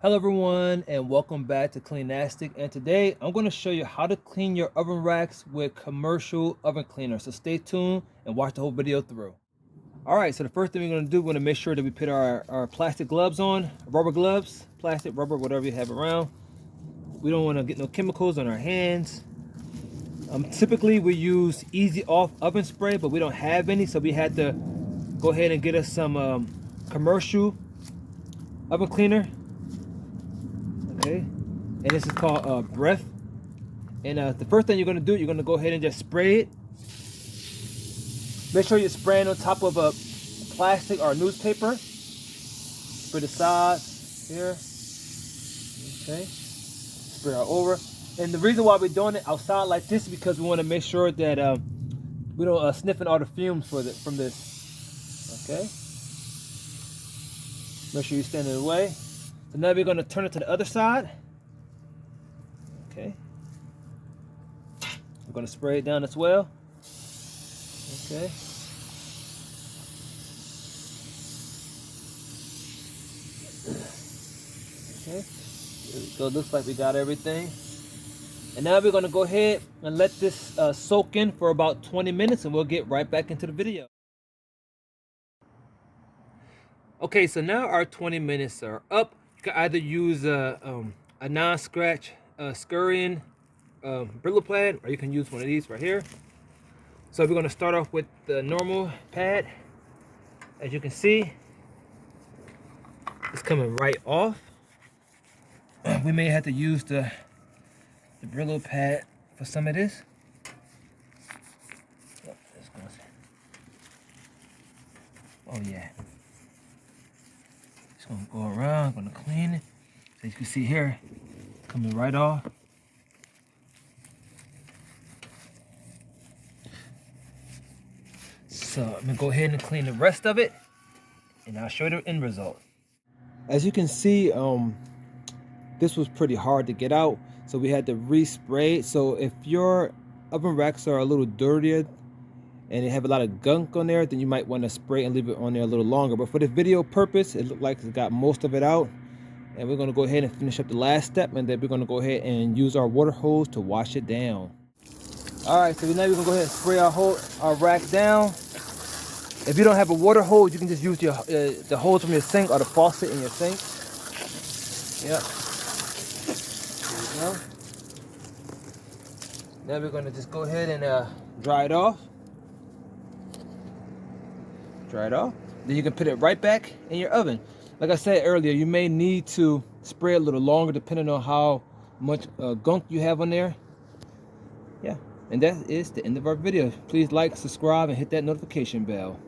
Hello everyone and welcome back to Cleanastic, and today I'm going to show you how to clean your oven racks with commercial oven cleaner. So stay tuned and watch the whole video through. Alright, so the first thing we're going to do, we're going to make sure that we put our plastic gloves on, rubber gloves, plastic, rubber, whatever you have around. We don't want to get no chemicals on our hands. Typically we use easy off oven spray, but we don't have any, so we had to go ahead and get us some commercial oven cleaner. Okay, and this is called breath. And the first thing you're going to do, you're going to go ahead and just spray it. Make sure you're spraying on top of a plastic or newspaper. Spray the sides here. Okay, spray all over. And the reason why we're doing it outside like this is because we want to make sure that we don't sniff in all the fumes from this. Okay, make sure you stand in the way. So now we're going to turn it to the other side. Okay. I'm going to spray it down as well. Okay. Okay. There we go. Looks like we got everything. And now we're going to go ahead and let this soak in for about 20 minutes, and we'll get right back into the video. Okay, so now our 20 minutes are up. You can either use a non-scratch scurrying Brillo pad, or you can use one of these right here. So we're going to start off with the normal pad. As you can see, it's coming right off. We may have to use the Brillo pad for some of this. Oh yeah. Just gonna go around, gonna clean it. So you can see here, coming right off. So I'm gonna go ahead and clean the rest of it, and I'll show you the end result. As you can see, this was pretty hard to get out, so we had to respray it. So if your oven racks are a little dirtier and they have a lot of gunk on there, then you might want to spray and leave it on there a little longer. But for the video purpose, it looked like it got most of it out. And we're going to go ahead and finish up the last step, and then we're going to go ahead and use our water hose to wash it down. Alright, so now we're going to go ahead and spray our rack down. If you don't have a water hose, you can just use the hose from your sink or the faucet in your sink. Yep. There we go. Now we're going to just go ahead and dry it off. Dry it off. Then you can put it right back in your oven. Like I said earlier, you may need to spray a little longer depending on how much gunk you have on there. Yeah, and that is the end of our video. Please like, subscribe, and hit that notification bell.